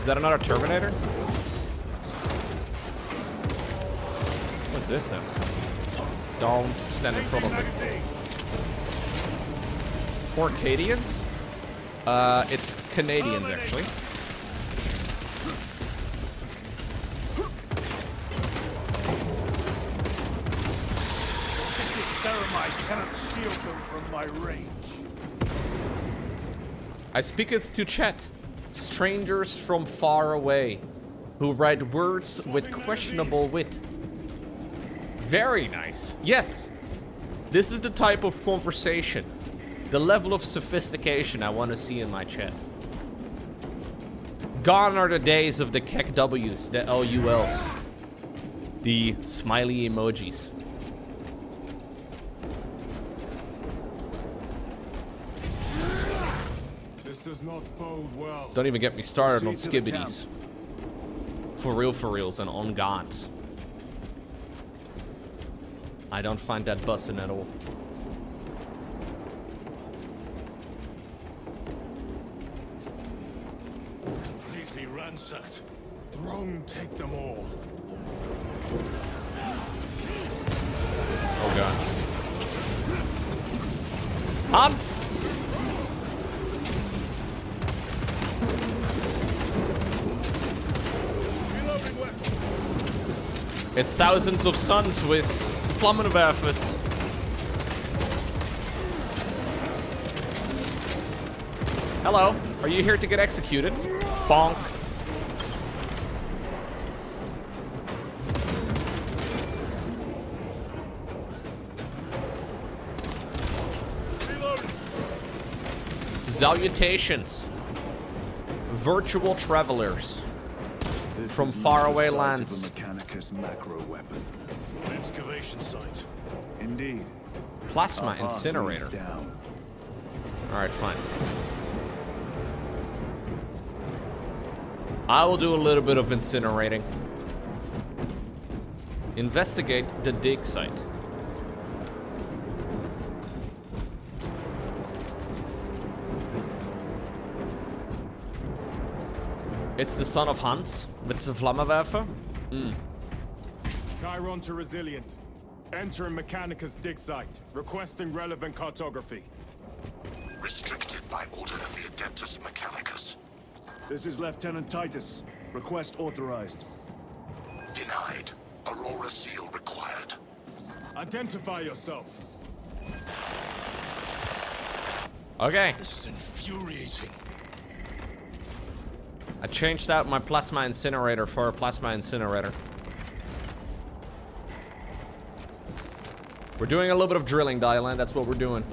that another Terminator? What's this then? Don't stand in front of me. Orcadians? It's Canadians, actually. This ceramide cannot shield them from my range. I speaketh to chat, strangers from far away, who write words with questionable wit. Very nice. Yes. This is the type of conversation, the level of sophistication I want to see in my chat. Gone are the days of the kek W's, the LULs, the smiley emojis. This does not bode well. Don't even get me started on skibbities. For reals and on gods. I don't find that bussin' at all. Completely ransacked. Throne take them all. Oh god. Hans! It's thousands of suns with Flammenwerfers. Hello, are you here to get executed? Bonk. Salutations, virtual travelers from faraway lands. Macro weapon. Excavation site. Indeed. Plasma incinerator. Alright, fine. I will do a little bit of incinerating. Investigate the dig site. It's the son of Hans with the Flammenwerfer. Chiron to Resilient. Enter Mechanicus dig site. Requesting relevant cartography. Restricted by order of the Adeptus Mechanicus. This is Lieutenant Titus. Request authorized. Denied. Aurora seal required. Identify yourself. Okay. This is infuriating. I changed out my plasma incinerator for a plasma incinerator. We're doing a little bit of drilling, Dylan. That's what we're doing.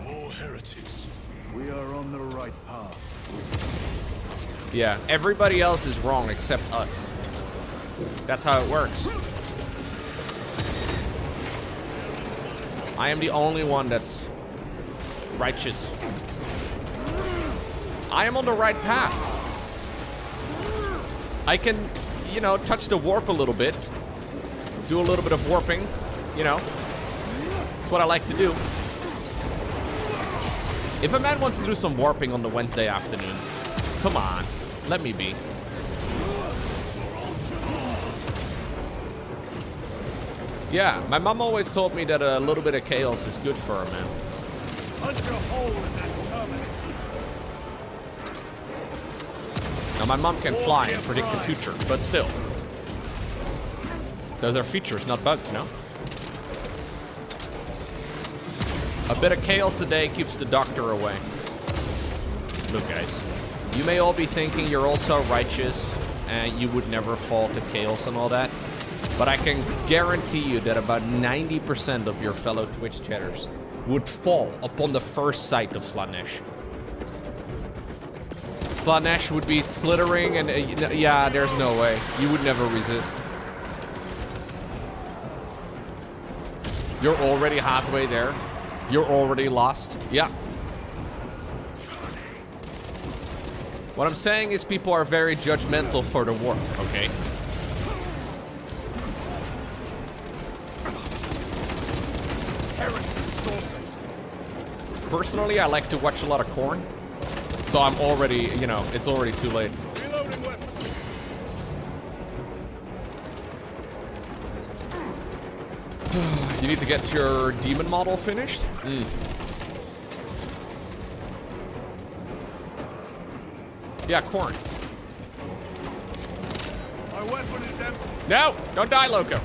More heretics. We are on the right path. Yeah, everybody else is wrong except us. That's how it works. I am the only one that's righteous. I am on the right path. I can, you know, touch the warp a little bit. Do a little bit of warping, you know. It's what I like to do. If a man wants to do some warping on the Wednesday afternoons, come on, let me be. Yeah, my mom always told me that a little bit of chaos is good for her, man. Punch a hole in that terminal. Now, my mom can fly and predict the future, but still. Those are features, not bugs, no? A bit of chaos a day keeps the doctor away. Look, guys, you may all be thinking you're also righteous and you would never fall to chaos and all that. But I can guarantee you that about 90% of your fellow Twitch chatters would fall upon the first sight of Slanesh. Slanesh would be slithering and yeah, there's no way. You would never resist. You're already halfway there. You're already lost. Yeah. What I'm saying is people are very judgmental for the warp, okay? Heretics. Personally, I like to watch a lot of corn. So I'm already, you know, it's already too late. Reloading weapon. You need to get your demon model finished? Yeah, corn. My weapon is empty. No! Don't die, Lowko.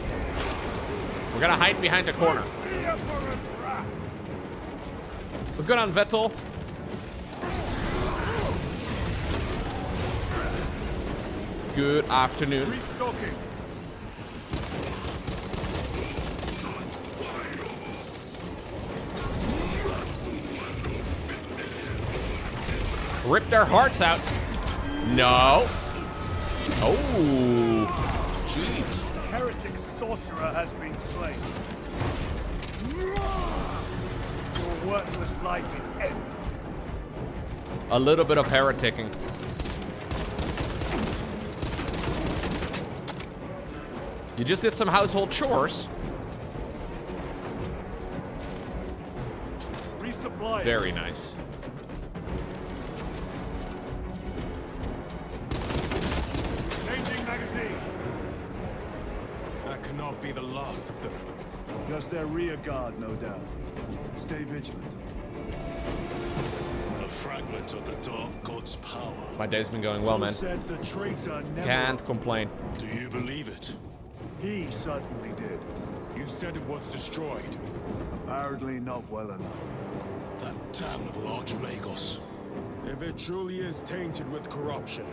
We're gonna hide behind a corner. What's going on, Vettel? Good afternoon. Restocking. Rip their hearts out. No. Oh. Jeez. Heretic sorcerer has been slain. Your worthless life is empty. A little bit of hereticking. You just did some household chores. Resupply. Very nice. Changing magazine. That cannot be the last of them. Just their rear guard, no doubt. Stay vigilant. A fragment of the Dark God's power. My day's been going well, man. Said the traitor never. Can't complain. Do you believe it? He certainly did. You said it was destroyed. Apparently not well enough. That damnable Archmagos. If it truly is tainted with corruption,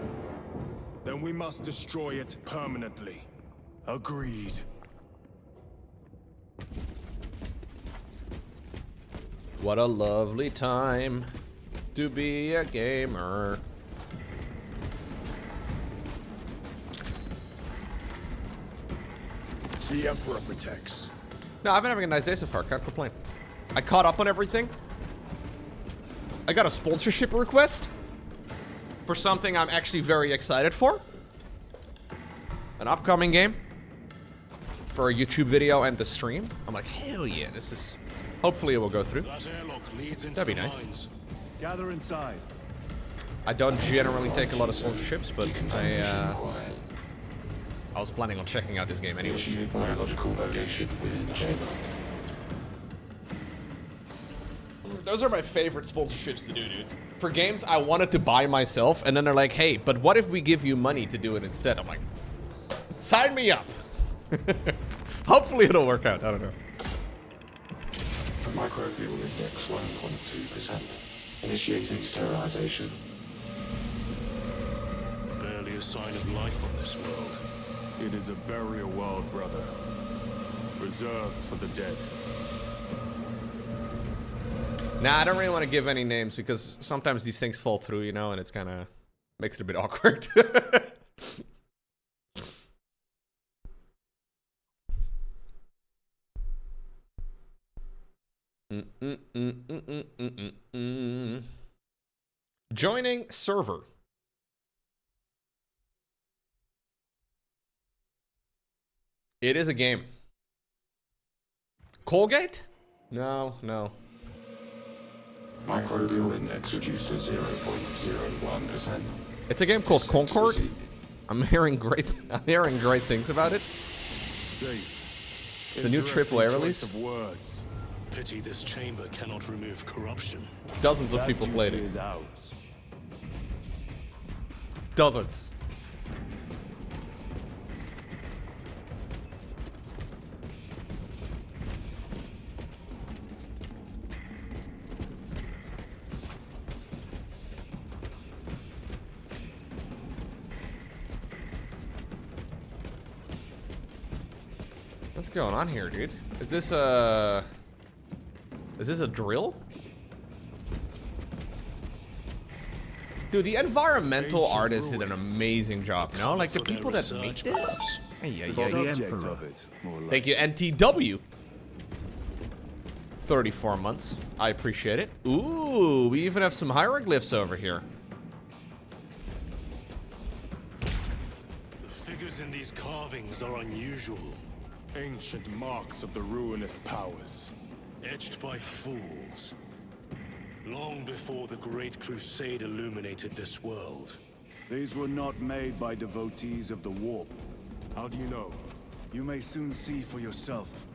then we must destroy it permanently. Agreed. What a lovely time to be a gamer. The Emperor protects. No, I've been having a nice day so far. Can't complain. I caught up on everything. I got a sponsorship request for something I'm actually very excited for. An upcoming game for a YouTube video and the stream. I'm like, hell yeah, this is... Hopefully it will go through. That airlock leads into That'd be the nice. mines. Gather inside. I don't generally take a lot of sponsorships, but I was planning on checking out this game anyway. Initiate biological purgation within the chamber. Those are my favorite sponsorships to do, dude. For games I wanted to buy myself, and then they're like, hey, but what if we give you money to do it instead? I'm like, sign me up. Hopefully it'll work out. I don't know. Microbial index 1.2%. Initiating sterilization. Barely a sign of life on this world. It is a burial world, brother. Reserved for the dead. Nah, I don't really want to give any names because sometimes these things fall through, you know, and it's kind of makes it a bit awkward. Joining server. It is a game. Colgate? No, no. Microbial index reduced to 0.01%. It's a game called Concord. I'm hearing great things about it. Safe. It's a new AAA Interesting release. choice of words. Pity this chamber cannot remove corruption. Dozens of That people played duty it. is ours. Doesn't. What's going on here, dude? Is this a drill? Dude, the environmental artists did an amazing job, no? Like, the people that make this? Hey, Subject of it, more like. Thank you, NTW. 34 months. I appreciate it. Ooh, we even have some hieroglyphs over here. The figures in these carvings are unusual. Ancient marks of the ruinous powers. etched by fools. Long before the Great Crusade illuminated this world. These were not made by devotees of the warp. How do you know? You may soon see for yourself.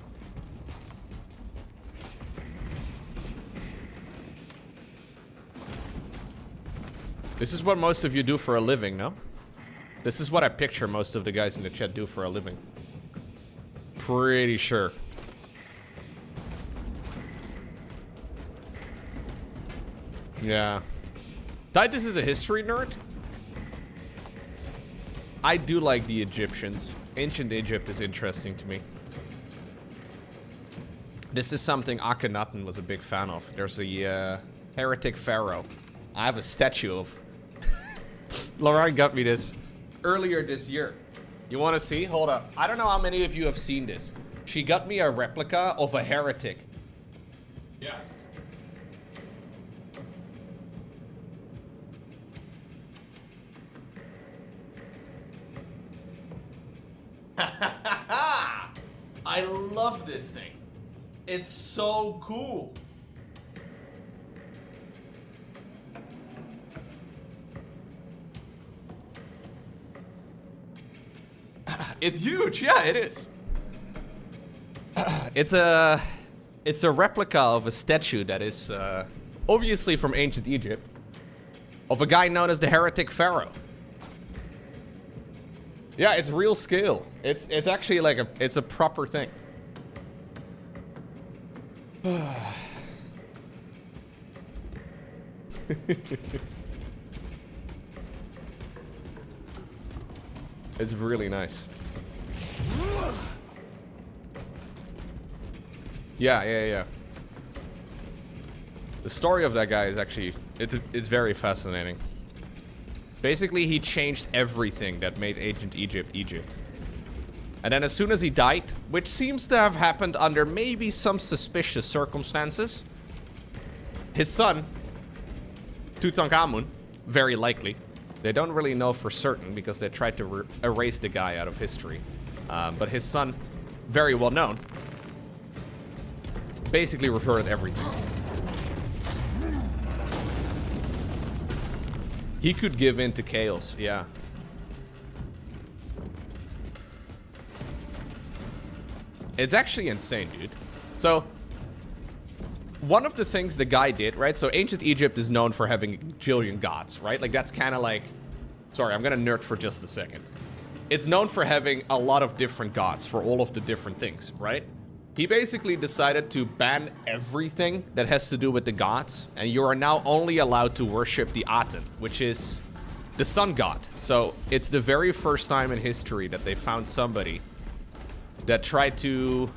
This is what most of you do for a living, no? This is what I picture most of the guys in the chat do for a living. Pretty sure. Yeah. Titus is a history nerd. I do like the Egyptians. Ancient Egypt is interesting to me. This is something Akhenaten was a big fan of. There's a heretic pharaoh. I have a statue of. Lauren got me this earlier this year. You want to see? Hold up. I don't know how many of you have seen this. She got me a replica of a heretic. Yeah. I love this thing. It's so cool. It's huge. Yeah, it is. It's a replica of a statue that is obviously from ancient Egypt of a guy known as the heretic pharaoh. Yeah, it's real scale. It's actually like it's a proper thing. It's really nice. Yeah. The story of that guy is actually it's very fascinating. Basically, he changed everything that made ancient Egypt, Egypt. And then as soon as he died, which seems to have happened under maybe some suspicious circumstances, his son, Tutankhamun, very likely, they don't really know for certain because they tried to erase the guy out of history. But his son, very well known, basically reverted everything. He could give in to chaos, yeah. It's actually insane, dude. So, one of the things the guy did, right? So, ancient Egypt is known for having a gajillion gods, right? Like, that's kind of like... Sorry, I'm gonna nerd for just a second. It's known for having a lot of different gods for all of the different things, right? He basically decided to ban everything that has to do with the gods, and you are now only allowed to worship the Aten, which is the sun god. So it's the very first time in history that they found somebody that tried to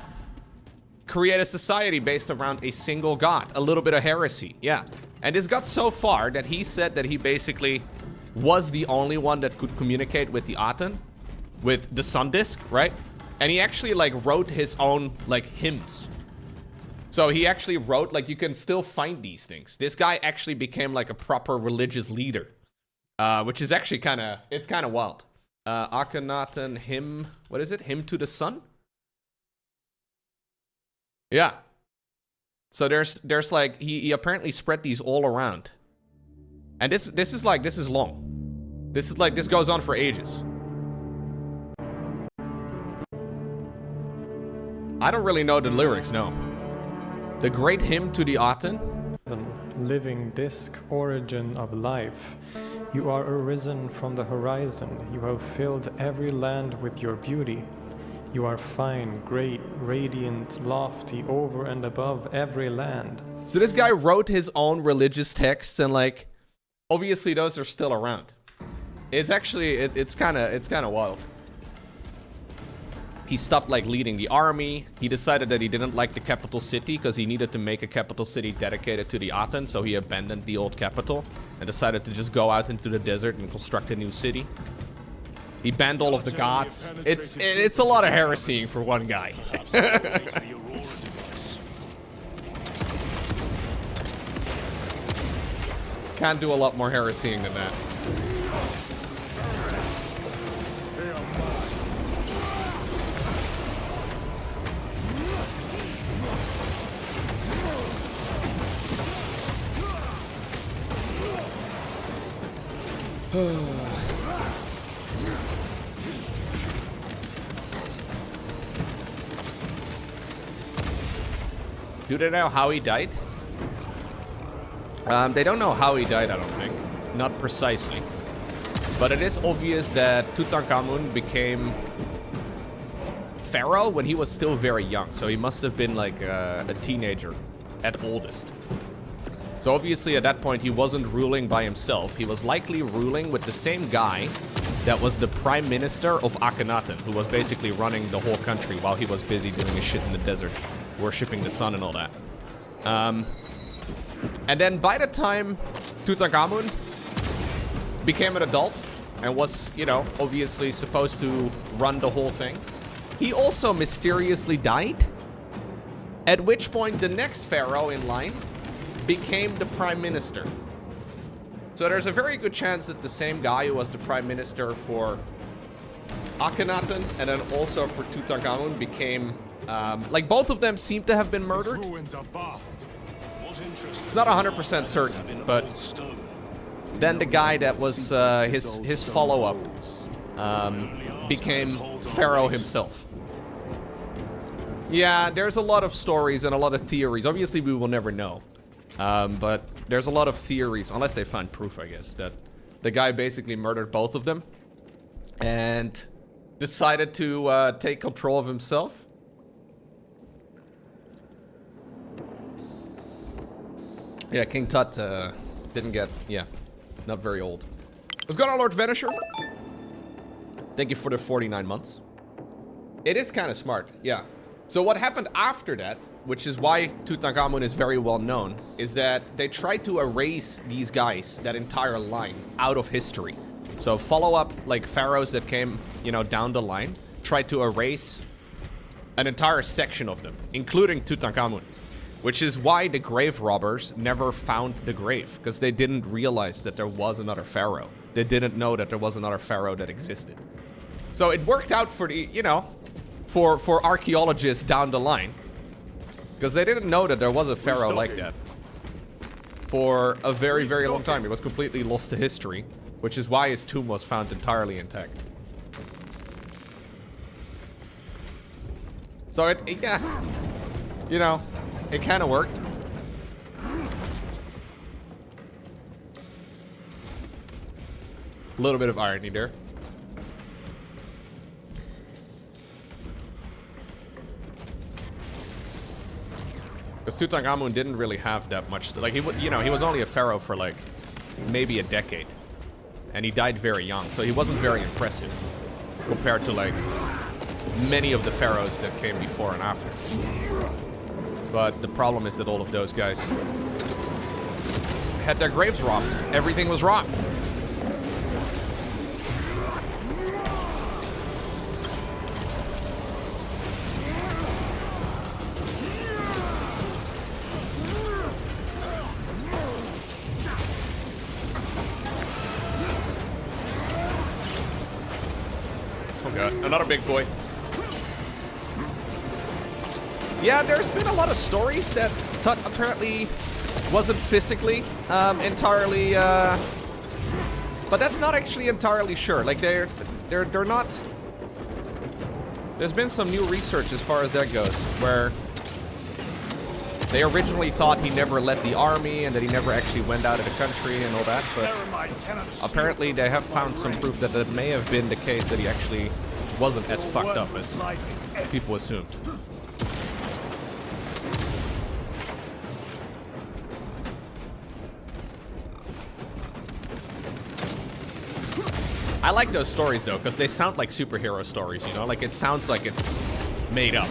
create a society based around a single god. A little bit of heresy, yeah. And this got so far that he said that he basically was the only one that could communicate with the Aten, with the sun disk, right? And he actually like wrote his own like hymns. So he actually wrote, like, you can still find these things. This guy actually became like a proper religious leader, which is actually it's kind of wild. Akhenaten hymn, what is it? Hymn to the sun? Yeah. So there's like, he apparently spread these all around. And this is long. This goes on for ages. I don't really know the lyrics, no. The great hymn to the Aten. Living disk, origin of life. You are arisen from the horizon. You have filled every land with your beauty. You are fine, great, radiant, lofty, over and above every land. So this guy wrote his own religious texts, and like, obviously those are still around. It's actually, it's kind of wild. He stopped like leading the army. He decided that he didn't like the capital city because he needed to make a capital city dedicated to the Aten, so he abandoned the old capital and decided to just go out into the desert and construct a new city. He banned all of the gods. It's a lot of heresying for one guy. Can't do a lot more heresying than that. Do they know how he died? They don't know how he died, I don't think. Not precisely. But it is obvious that Tutankhamun became pharaoh when he was still very young. So he must have been like a teenager at oldest. So obviously at that point he wasn't ruling by himself. He was likely ruling with the same guy that was the prime minister of Akhenaten, who was basically running the whole country while he was busy doing his shit in the desert, worshipping the sun and all that. And then by the time Tutankhamun became an adult and was, you know, obviously supposed to run the whole thing, he also mysteriously died. At which point the next pharaoh in line became the prime minister. So there's a very good chance that the same guy who was the prime minister for Akhenaten and then also for Tutankhamun became, like both of them seem to have been murdered. Ruins are vast. It's not 100% certain, but then the guy that was his follow-up became pharaoh himself. Yeah, there's a lot of stories and a lot of theories. Obviously, we will never know. But there's a lot of theories, unless they find proof, I guess, that the guy basically murdered both of them and decided to take control of himself. Yeah, King Tut didn't get, yeah, not very old. What's going on, Lord Vanisher? Thank you for the 49 months. It is kind of smart, yeah. So what happened after that, which is why Tutankhamun is very well known, is that they tried to erase these guys, that entire line, out of history. So follow-up, like, pharaohs that came, you know, down the line, tried to erase an entire section of them, including Tutankhamun. Which is why the grave robbers never found the grave, because they didn't realize that there was another pharaoh. They didn't know that there was another pharaoh that existed. So it worked out for the, you know, for archaeologists down the line, because they didn't know that there was a pharaoh like that for a very, very long time. He was completely lost to history, which is why his tomb was found entirely intact. So it yeah, you know, it kind of worked. A little bit of irony there. Because Tutankhamun didn't really have that much, like, he was only a pharaoh for like maybe a decade, and he died very young, so he wasn't very impressive compared to like many of the pharaohs that came before and after. But the problem is that all of those guys had their graves robbed. Everything was robbed. Oh god, another big boy. Yeah, there's been a lot of stories that Tut apparently wasn't physically entirely, but that's not actually entirely sure. Like they're not. There's been some new research as far as that goes, where they originally thought he never led the army and that he never actually went out of the country and all that, but apparently they have found some proof that that may have been the case, that he actually wasn't as fucked up as people assumed. I like those stories though, because they sound like superhero stories, you know? Like it sounds like it's made up.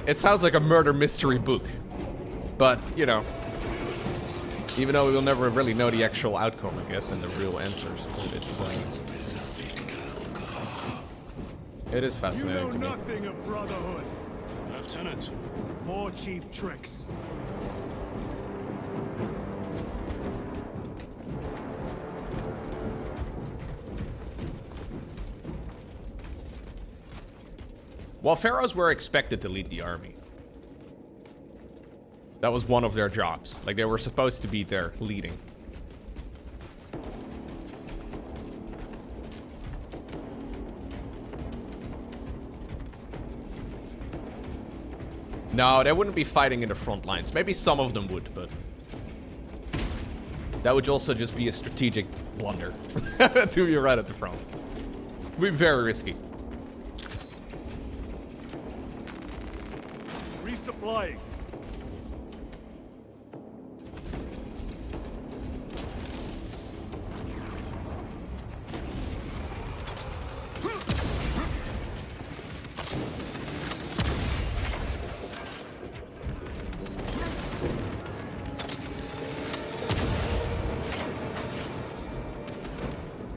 It sounds like a murder mystery book. But, you know, even though we will never really know the actual outcome, I guess, and the real answers. It's, it is fascinating to me. You know nothing of brotherhood. Lieutenant. More cheap tricks. Well, pharaohs were expected to lead the army. That was one of their jobs. Like, they were supposed to be there leading. No, they wouldn't be fighting in the front lines. Maybe some of them would, but that would also just be a strategic blunder to be right at the front. Would be very risky. Resupplying.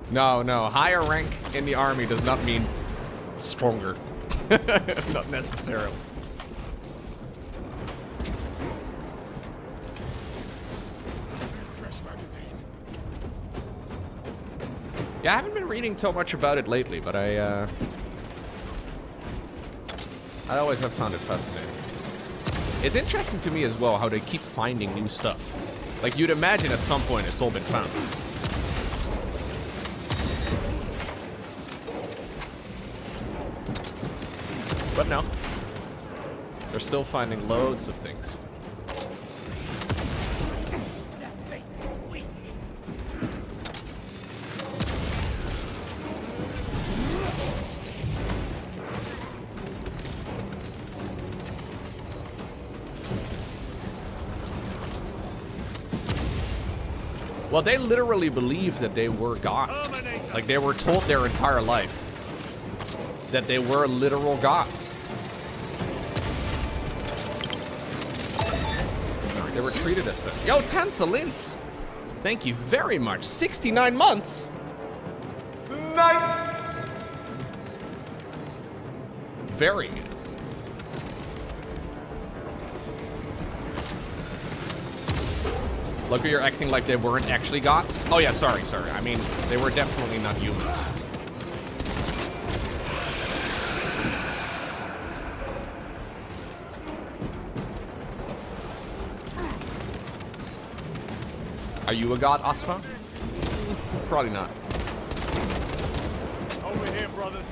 No, no. Higher rank in the army does not mean stronger. Not necessarily. Fresh magazine. Yeah, I haven't been reading too much about it lately, but I always have found it fascinating. It's interesting to me as well how they keep finding new stuff. Like, you'd imagine at some point it's all been found. But no. They're still finding loads of things. Well, they literally believed that they were gods. Like, they were told their entire life that they were literal gods. They were treated as such. Yo, Tansalins! Thank you very much. 69 months! Nice! Very good. Look, you're acting like they weren't actually gods? Oh yeah, sorry. I mean, they were definitely not humans. Are you a god, Asfa? Probably not. Over here, brothers.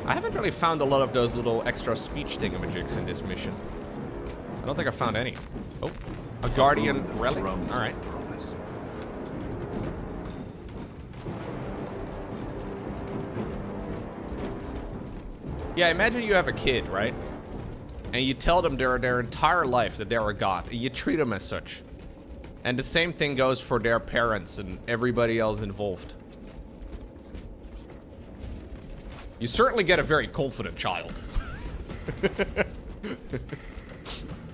I haven't really found a lot of those little extra speech thingamajigs in this mission. I don't think I found any. Oh, a guardian relic? Alright. Yeah, imagine you have a kid, right? And you tell them their entire life that they're a god, and you treat them as such. And the same thing goes for their parents and everybody else involved. You certainly get a very confident child.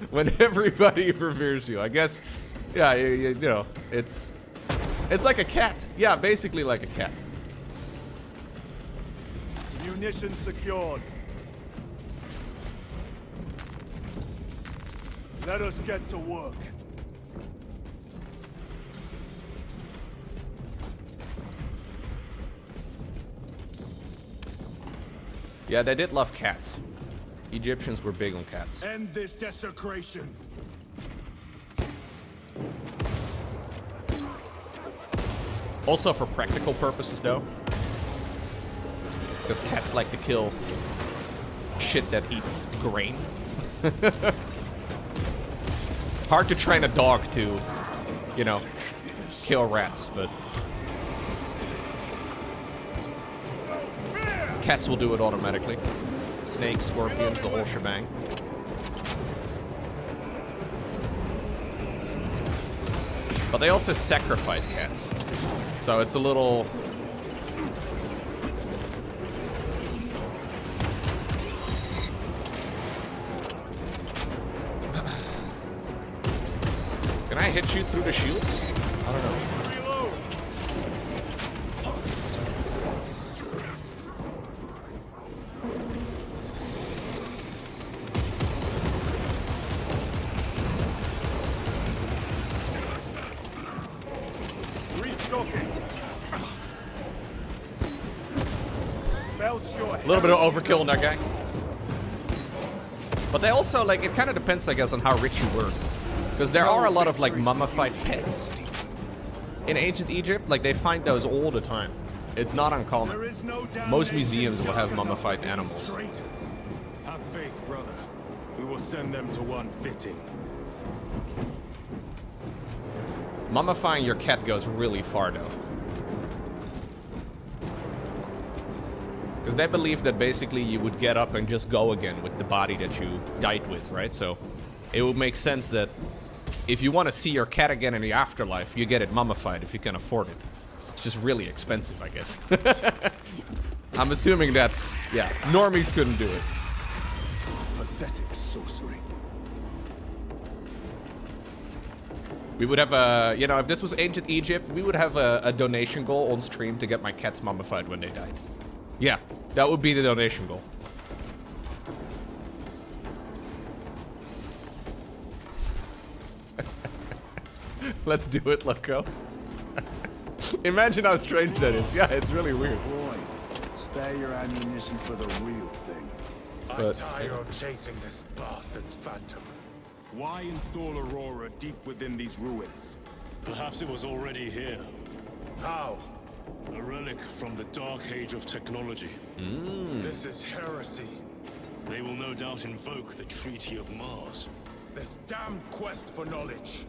When everybody reveres you, I guess, yeah, you know, it's like a cat. Yeah, basically like a cat. Munitions secured. Let us get to work. Yeah, they did love cats. Egyptians were big on cats. End this desecration. Also for practical purposes, though. Because cats like to kill shit that eats grain. Hard to train a dog to, you know, kill rats, but cats will do it automatically. Snakes, scorpions, the whole shebang. But they also sacrifice cats. So it's a little... Can I hit you through the shields? I don't know. A little bit of overkill on that guy. But they also, like, it kind of depends, I guess, on how rich you were. Because there are a lot of, like, mummified pets in ancient Egypt. Like, they find those all the time. It's not uncommon. Most museums will have mummified animals. Have faith, brother. We will send them to one fitting. Mummifying your cat goes really far, though. Because they believe that basically you would get up and just go again with the body that you died with, right? So it would make sense that if you want to see your cat again in the afterlife, you get it mummified if you can afford it. It's just really expensive, I guess. I'm assuming that's, yeah, normies couldn't do it. Pathetic sorcery. We would have a, you know, if this was ancient Egypt, we would have a donation goal on stream to get my cats mummified when they died. Yeah, that would be the donation goal. Let's do it, Lowko. Imagine how strange that is. Yeah, it's really weird. Boy, spare your ammunition for the real thing. I'm tired of chasing this bastard's phantom. Why install Aurora deep within these ruins? Perhaps it was already here. How? A relic from the dark age of technology. This is heresy. They will no doubt invoke the Treaty of Mars. This damn quest for knowledge.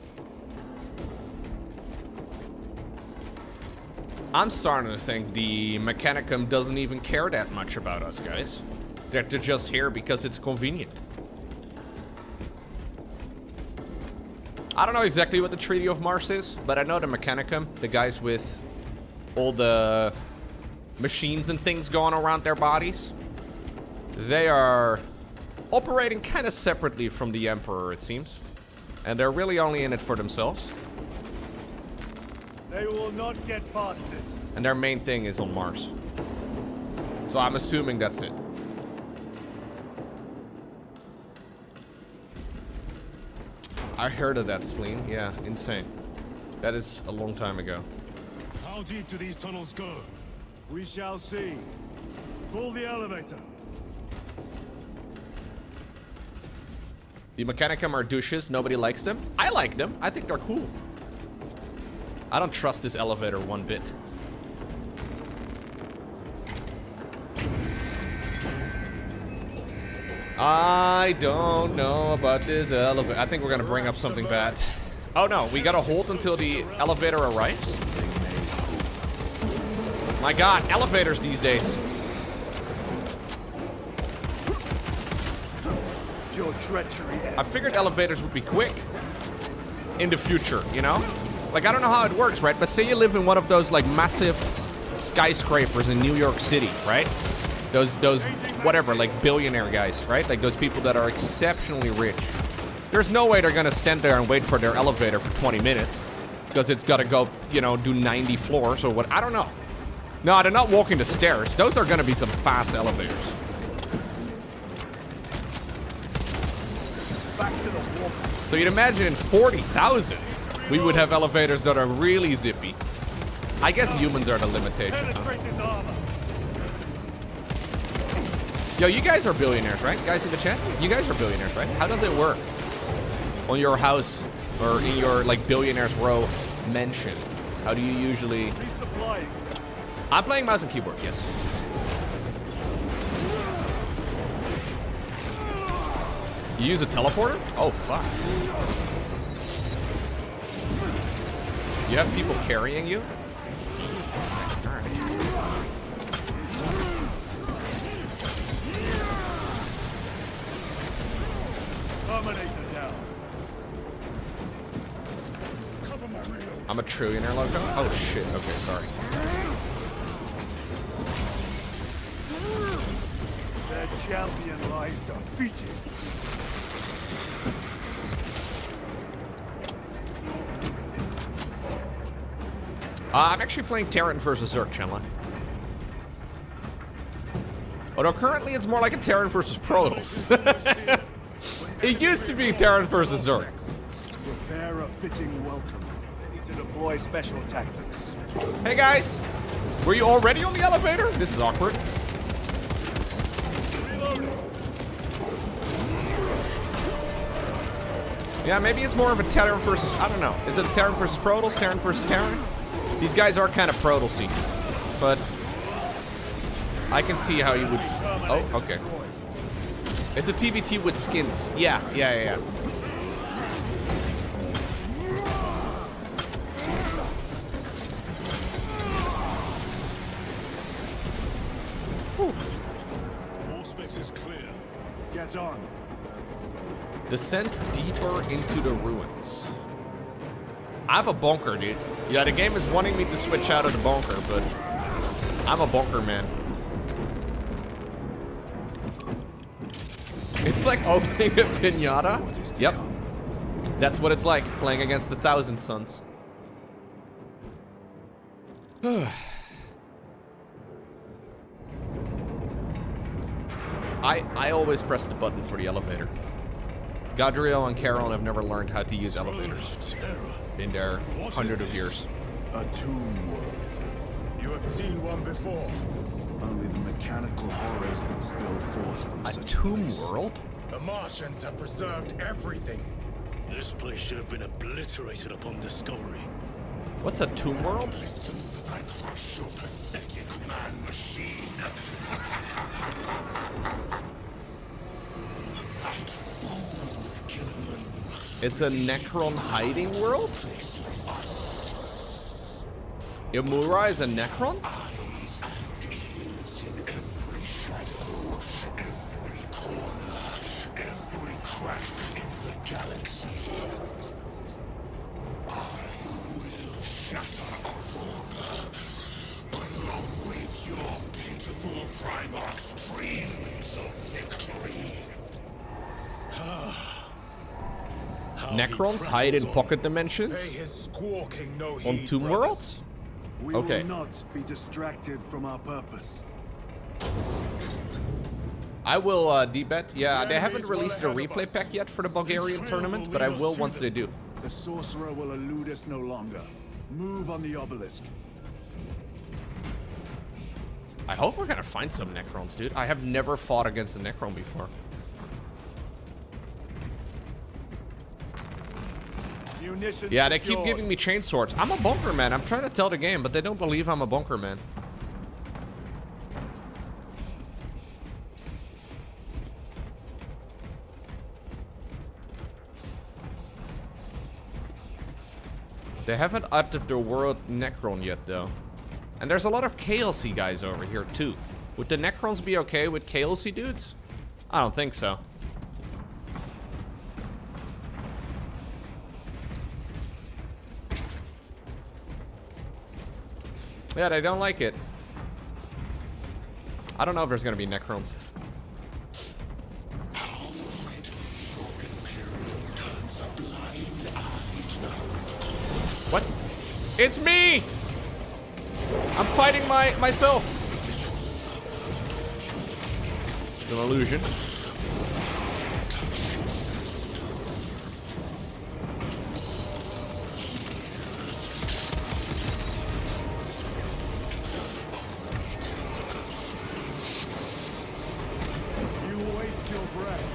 I'm starting to think the Mechanicum doesn't even care that much about us, guys. They're just here because it's convenient. I don't know exactly what the Treaty of Mars is, but I know the Mechanicum, the guys with all the machines and things going around their bodies, they are operating kind of separately from the Emperor, it seems. And they're really only in it for themselves. They will not get past this. And their main thing is on Mars. So I'm assuming that's it. I heard of that spleen. Yeah, insane. That is a long time ago. How deep do these tunnels go? We shall see. Pull the elevator. The Mechanicum are douches. Nobody likes them. I like them. I think they're cool. I don't trust this elevator one bit. I don't know about this elevator. I think we're gonna bring up something bad. Oh no, we gotta hold until the elevator arrives? My god, elevators these days. Your treachery ends. I figured elevators would be quick in the future, you know? Like, I don't know how it works, right? But say you live in one of those, like, massive skyscrapers in New York City, right? Those whatever, like, billionaire guys, right? Like, those people that are exceptionally rich. There's no way they're gonna stand there and wait for their elevator for 20 minutes. Because it's gotta go, you know, do 90 floors or what. I don't know. No, they're not walking the stairs. Those are gonna be some fast elevators. Back to the walk. So you'd imagine in 40,000, we would have elevators that are really zippy. I guess humans are the limitation, huh? Penetrate his armor. Yo, you guys are billionaires, right? Guys in the chat? You guys are billionaires, right? How does it work? On your house or in your, like, billionaires row mansion? How do you usually... Resupplying. I'm playing mouse and keyboard, yes. You use a teleporter? Oh, fuck. You have people carrying you? Alright. Terminator down. I'm a trillionaire, Lowko? Oh, shit. Okay, sorry. Their champion lies defeated. I'm actually playing Tyranid versus Zerg, Chandler. Although currently it's more like a Tyranid versus Protoss. It used to be Tyranid versus Zerg. Prepare a fitting welcome. Ready to deploy special tactics. Hey guys, were you already on the elevator? This is awkward. Reloading. Yeah, maybe it's more of a Terran versus... I don't know. Is it a Terran versus Protoss? Terran versus Terran? These guys are kind of Protoss-y. But... I can see how you would... Oh, okay. It's a TVT with skins. Yeah. All specs is clear. Get on. Descent deeper into the ruins. I have a bunker, dude. Yeah, the game is wanting me to switch out of the bunker, but I'm a bunker man. It's like opening a pinata. Yep. That's what it's like, playing against the Thousand Suns. I always press the button for the elevator. Gadriel and Caron have never learned how to use elevators. Been there hundreds of years. A tomb world. You have seen one before. Only the mechanical horrors that spill forth from A such tomb place. world? The Martians have preserved everything. This place should have been obliterated upon discovery. What's a tomb world? I crush your pathetic man-machine. That fool, Gilliman. It's a Necron hiding world? Imura is a Necron? Eyes and ears in every shadow, every corner, every crack in the galaxy. I will shatter Aurora, along with your pitiful Primarch's dreams of victory. Necrons hide in pocket Pay dimensions? his squawking no On heed, tomb brothers. worlds? We Okay. will not be distracted from our purpose. I will debet. Yeah, they haven't released a replay pack yet for the Bulgarian tournament, but I will once they do. The sorcerer will elude us no longer. Move on the obelisk. I hope we're gonna find some Necrons, dude. I have never fought against a Necron before. Munitions Yeah, they keep secured. giving me chain swords. I'm a bunker man. I'm trying to tell the game, but they don't believe I'm a bunker man. They haven't uttered the word Necron yet, though. And there's a lot of KLC guys over here, too. Would the Necrons be okay with KLC dudes? I don't think so. Yeah, they don't like it. I don't know if there's gonna be Necrons. What? It's me! I'm fighting myself. It's an illusion. You waste your breath.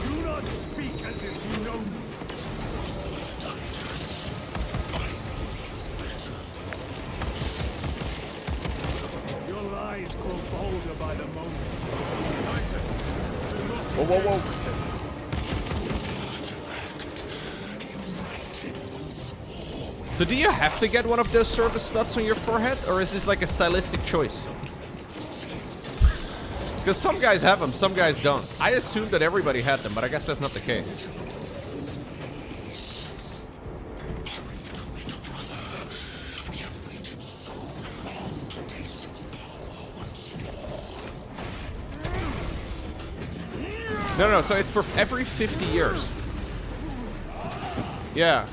Do not speak as if you know me. Your lies grow bolder by the moment. Titus, do not Whoa, whoa, whoa. So do you have to get one of those service studs on your forehead, or is this like a stylistic choice? Because some guys have them, some guys don't. I assumed that everybody had them, but I guess that's not the case. No, so it's for every 50 years. Yeah.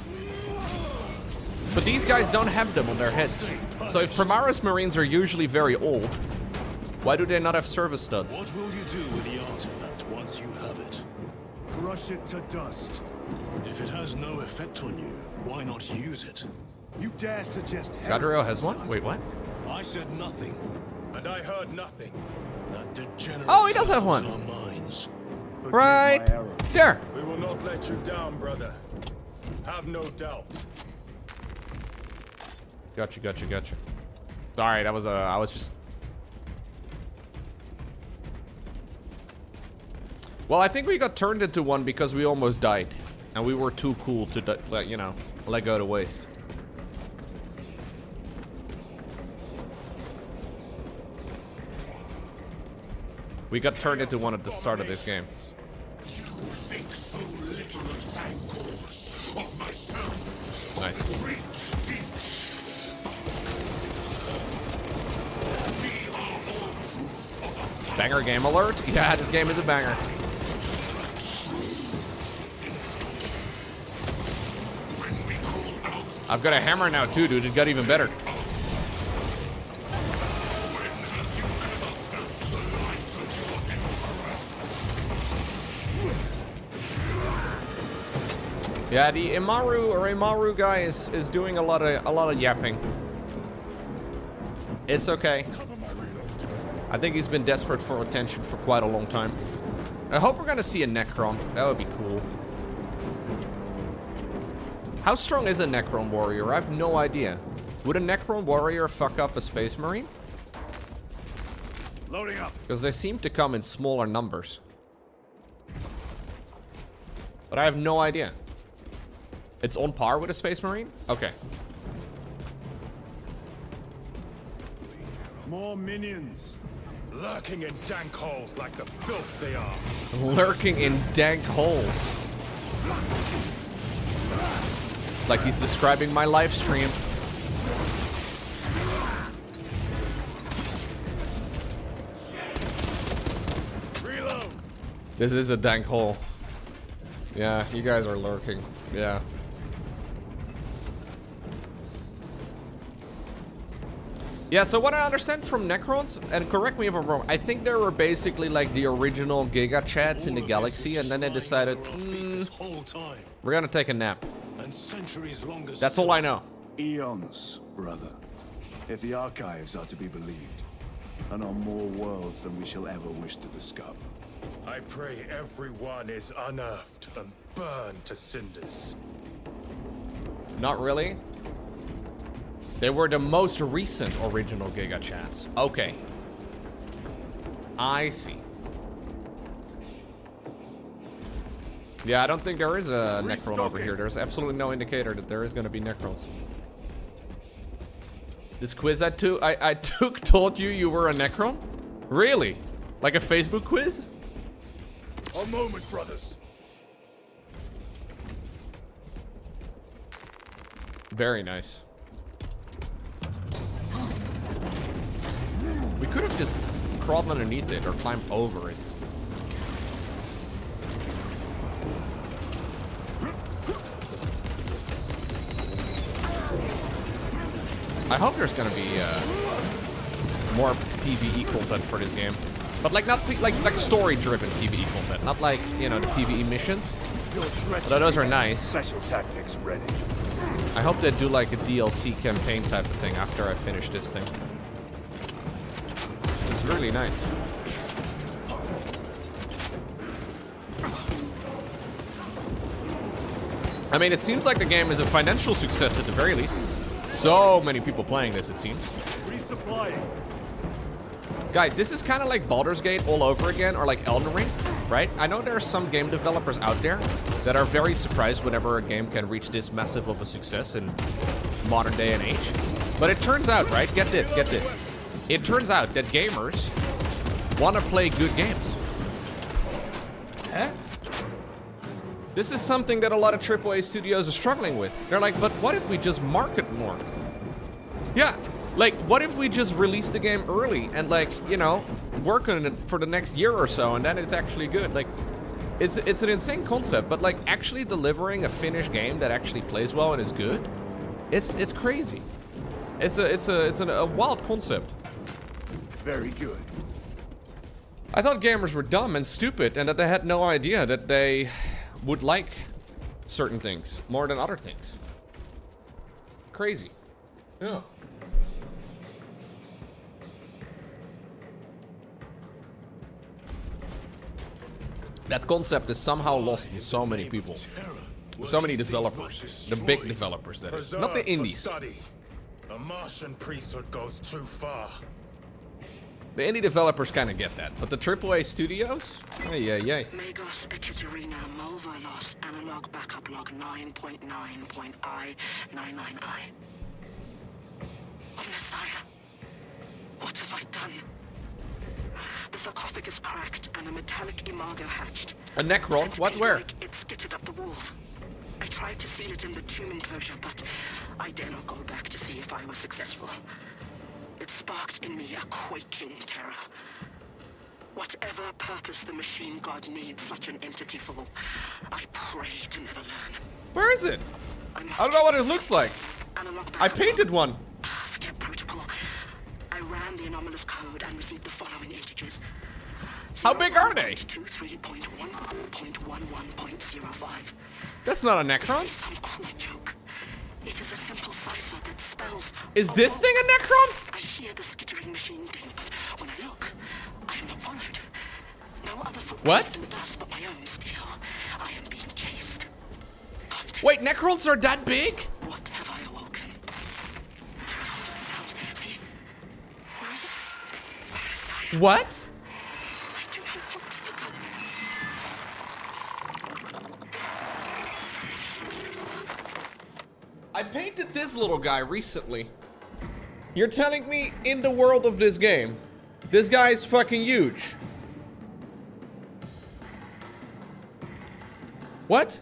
But these guys don't have them on their heads. So if Primaris Marines are usually very old, why do they not have service studs? What will you do with the artifact once you have it? Crush it to dust. If it has no effect on you, why not use it? You dare suggest Gadriel has heresy, one? son? Wait, what? I said nothing. And I heard nothing. That degenerate Oh, he does have one. clouds our minds. Forgive Right my error. there. We will not let you down, brother. Have no doubt. Gotcha. Sorry, that was I was just. Well, I think we got turned into one because we almost died, and we were too cool to, you know, let go to waste. We got turned into one at the start of this game. You think so little of Thankors, of myself, Nice. great feat. We are all proof of a Banger game alert. Yeah, this game is a banger. I've got a hammer now too, dude. It got even better. Yeah, the Imaru guy is doing a lot of yapping. It's okay. I think he's been desperate for attention for quite a long time. I hope we're gonna see a Necron. That would be cool. How strong is a Necron warrior? I have no idea. Would a Necron warrior fuck up a Space Marine? Loading up. Because they seem to come in smaller numbers. But I have no idea. It's on par with a Space Marine? Okay. More minions. Lurking in dank holes like the filth they are. Lurking in dank holes. It's like he's describing my live stream. Reload. This is a dank hole. Yeah, you guys are lurking. Yeah. Yeah, so what I understand from Necrons, and correct me if I'm wrong, I think they were basically like the original Giga Chats in the galaxy, and then they decided, this whole time, we're gonna take a nap. and centuries longer. That's all I know. Eons, brother. If the archives are to be believed, and on more worlds than we shall ever wish to discover. I pray everyone is unearthed and burned to cinders. Not really. They were the most recent original Giga Chats. Okay. I see. Yeah, I don't think there is a Necron over here. There's absolutely no indicator that there is going to be Necrons. This quiz I took told you were a Necron? Really? Like a Facebook quiz? A moment, brothers. Very nice. We could have just crawled underneath it or climbed over it. I hope there's gonna be more PvE content for this game, but like not like story-driven PvE content, not like, you know, the PvE missions. Although those are nice. Special tactics ready. I hope they do like a DLC campaign type of thing after I finish this thing. This is really nice. I mean, it seems like the game is a financial success at the very least. So many people playing this, it seems. Resupplying. Guys, this is kind of like Baldur's Gate all over again, or like Elden Ring, right? I know there are some game developers out there that are very surprised whenever a game can reach this massive of a success in modern day and age. But it turns out, right? Get this, get this. It turns out that gamers want to play good games. Huh? This is something that a lot of AAA studios are struggling with. They're like, but what if we just market more? Yeah, like, what if we just release the game early and, like, you know, work on it for the next year or so, and then it's actually good? Like, it's an insane concept, but, like, actually delivering a finished game that actually plays well and is good, it's crazy. It's a wild concept. Very good. I thought gamers were dumb and stupid, and that they had no idea that they would like certain things more than other things. Crazy. Yeah. That concept is somehow lost in so many people. So many developers. The big developers, that is. Not the indies. Study. A Martian priesthood goes too far. The indie developers kind of get that. But the AAA studios? Yeah. Magos Ekaterina Mulvalos analog backup log 9.9.I99I. Messiah, what have I done? The sarcophagus cracked and a metallic imago hatched. A Necron? What? Where? It skittered up the walls. I tried to seal it in the tomb enclosure, but I dare not go back to see if I was successful. It sparked in me a quaking terror. Whatever purpose the machine god needs such an entity for, I pray to never learn. Where is it? I don't know what it looks like. I painted one. Forget protocol. I ran the anomalous code and received the following integers. How big are they? 23.1.11.05. That's not a Necron. Some cruel joke. It is a simple cipher that spells. Is this thing a Necron? I hear the skittering machine thing, but when I look, I am not followed. No other footprints in the dust but my own still. I am being chased. Hunted. Wait, Necrons are that big? What have I awoken? Sound. See? Where is it? Messiah. What? I do not want to look. I painted this little guy recently. You're telling me in the world of this game, this guy is fucking huge. What?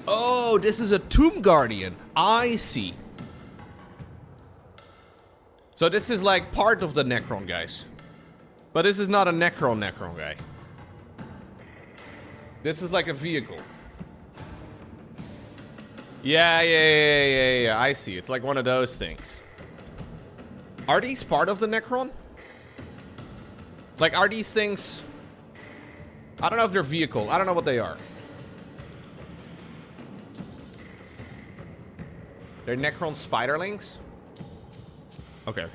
Oh, this is a Tomb Guardian. I see. So this is like part of the Necron guys. But this is not a Necron guy. This is like a vehicle. Yeah. I see. It's like one of those things. Are these part of the Necron? Like, are these things... I don't know if they're vehicle. I don't know what they are. They're Necron spiderlings? Okay.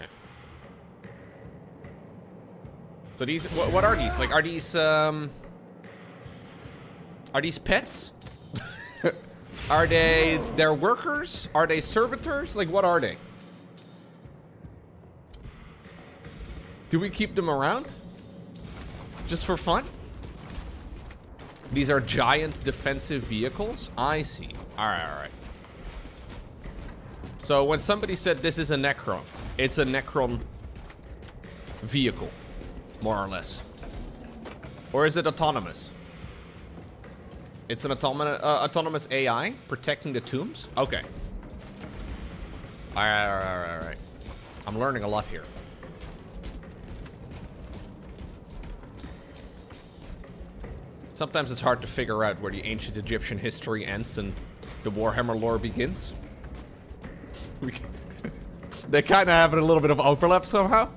So these... What are these? Like, are these pets? Are they their workers? Are they servitors? Like, what are they? Do we keep them around? Just for fun? These are giant defensive vehicles? I see. Alright. So when somebody said this is a Necron, it's a Necron vehicle, more or less. Or is it autonomous? It's an autonomous AI protecting the tombs? Okay. Alright. I'm learning a lot here. Sometimes it's hard to figure out where the ancient Egyptian history ends and the Warhammer lore begins. They kind of have a little bit of overlap somehow.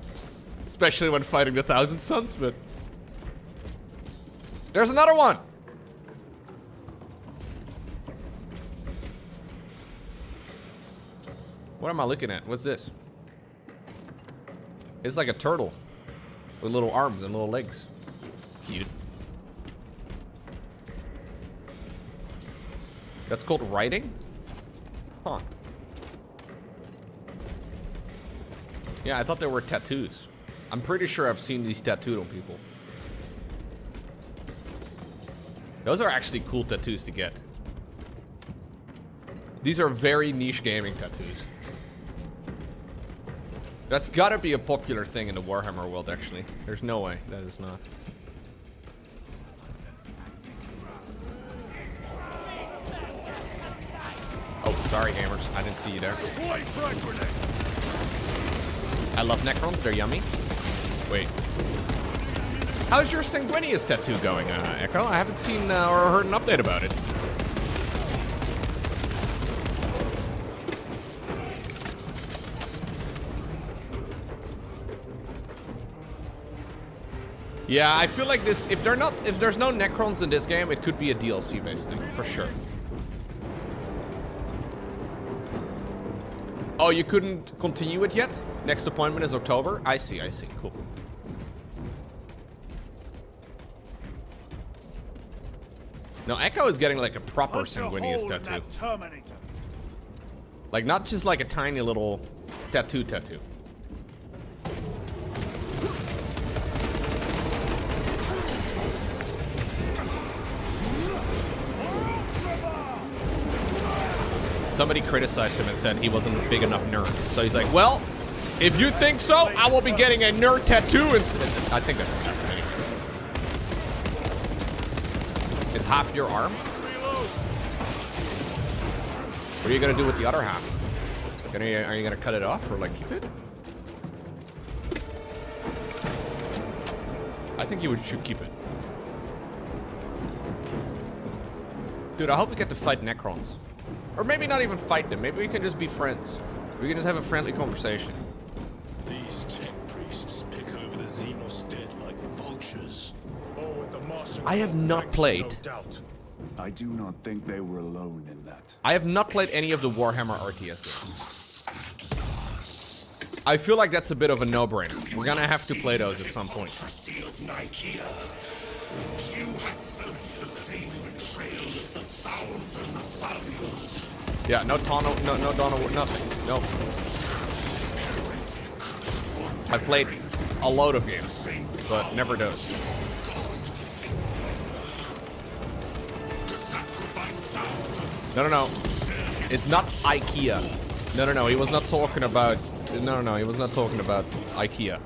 Especially when fighting the Thousand Sons, but... There's another one! What am I looking at? What's this? It's like a turtle. With little arms and little legs. Cute. That's called writing? Huh. Yeah, I thought they were tattoos. I'm pretty sure I've seen these tattooed on people. Those are actually cool tattoos to get. These are very niche gaming tattoos. That's gotta be a popular thing in the Warhammer world, actually. There's no way that is not. Oh, sorry, Hammers. I didn't see you there. I love Necrons. They're yummy. Wait. How's your Sanguinius tattoo going, Echo? I haven't seen or heard an update about it. Yeah, I feel like this, if there's no Necrons in this game, it could be a DLC based thing, for sure. Oh, you couldn't continue it yet? Next appointment is October? I see, cool. No, Echo is getting like a proper Sanguinius tattoo. Like, not just like a tiny little tattoo. Somebody criticized him and said he wasn't a big enough nerd. So he's like, well, if you think so, I will be getting a nerd tattoo instead. I think that's what happened anyway. It's half your arm? What are you gonna do with the other half? Are you gonna cut it off or like keep it? I think you should keep it. Dude, I hope we get to fight Necrons. Or maybe not even fight them. Maybe we can just be friends. We can just have a friendly conversation. These tech priests pick over the Xenos dead like vultures. Oh, with the Martian I have not sanction, played. no doubt. I do not think they were alone in that. I have not played any of the Warhammer RTS games. I feel like that's a bit of a no-brainer. We're gonna have to play those at some point. Yeah, no Tono, no Dono, nothing. Nope. I've played a load of games, but never those. No. It's not IKEA. No. He was not talking about. No. He was not talking about IKEA.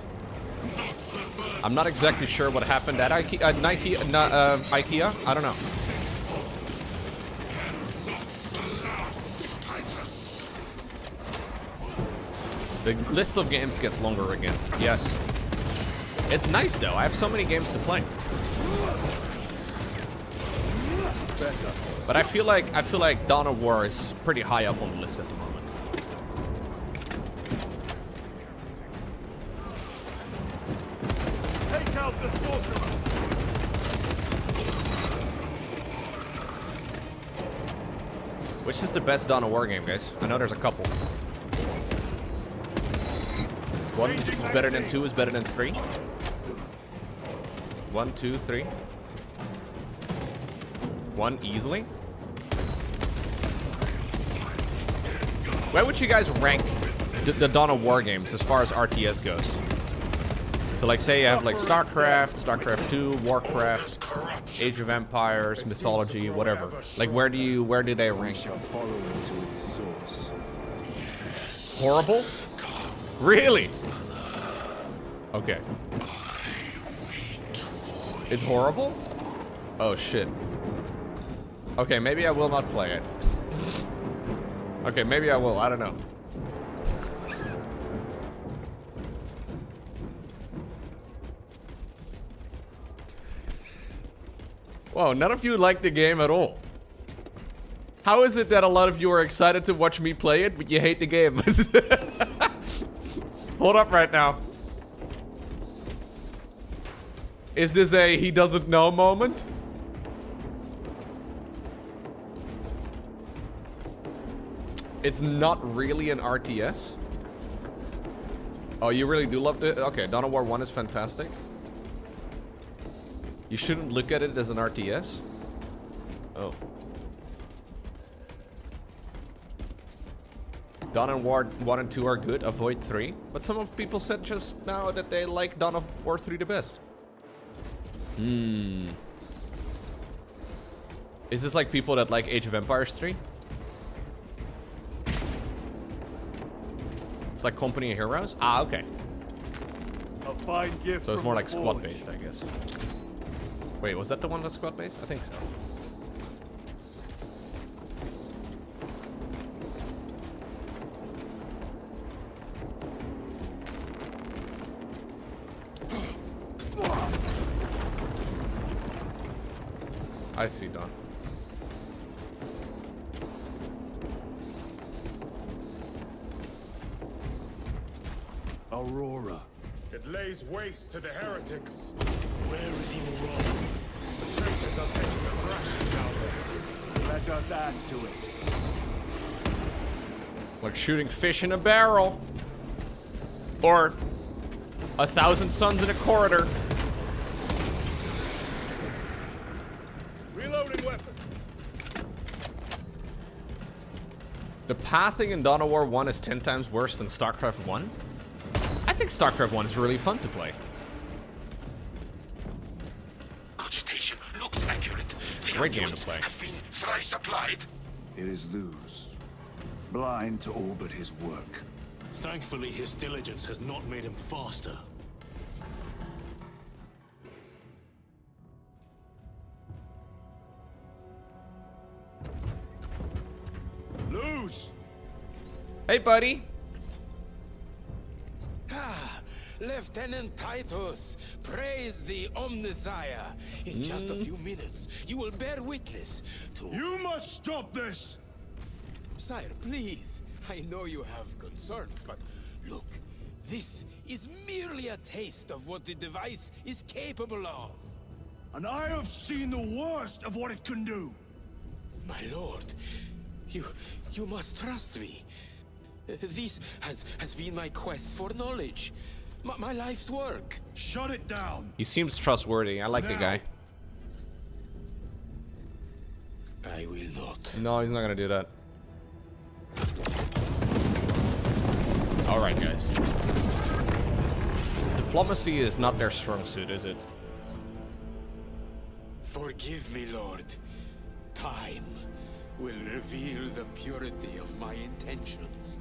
I'm not exactly sure what happened at IKEA. IKEA. I don't know. The list of games gets longer again. Yes. It's nice though. I have so many games to play. But I feel like Dawn of War is pretty high up on the list at the moment. Take out the sorcerer. Which is the best Dawn of War game, guys? I know there's a couple. 1 is better than 2 is better than 3. 1, 2, 3. 1 easily. Where would you guys rank the Dawn of War games as far as RTS goes? So like say you have like StarCraft, StarCraft 2, Warcraft, Age of Empires, Mythology, whatever. Like where do they rank? Follow it to its source. Horrible? Really? Okay. It's horrible? Oh shit. Okay, maybe I will not play it. Okay, maybe I will. I don't know. Whoa, none of you like the game at all. How is it that a lot of you are excited to watch me play it, but you hate the game? Hold up right now. Is this a he doesn't know moment? It's not really an RTS. Oh, you really do love it? Okay, Dawn of War 1 is fantastic. You shouldn't look at it as an RTS. Oh. Dawn of War 1 and 2 are good, avoid 3. But some of people said just now that they like Dawn of War 3 the best. Is this like people that like Age of Empires 3? It's like Company of Heroes? Ah, okay. A fine gift. So it's more like squad based, I guess. Wait, was that the one that's squad based? I think so. I see, Don. Aurora. It lays waste to the heretics. Where is Aurora? The traitors are taking a thrashing down there. Let us add to it. Like shooting fish in a barrel. Or 1,000 suns in a corridor. Reloading weapon. The pathing in Dawn of War 1 is 10 times worse than StarCraft 1? I think StarCraft 1 is really fun to play. Cogitation looks accurate. The Great game to arguments play. have been thrice applied. It is Luz, blind to all but his work. Thankfully, his diligence has not made him faster. Luz! Hey, buddy. Lieutenant Titus, praise the Omnissiah. In just a few minutes, you will bear witness to... You must stop this! Sire, please. I know you have concerns, but look, this is merely a taste of what the device is capable of. And I have seen the worst of what it can do! My lord, you must trust me. This has been my quest for knowledge. My life's work. Shut it down! He seems trustworthy. I like the guy. I will not. No, he's not gonna do that. Alright, guys. Diplomacy is not their strong suit, is it? Forgive me, Lord. Time will reveal the purity of my intentions.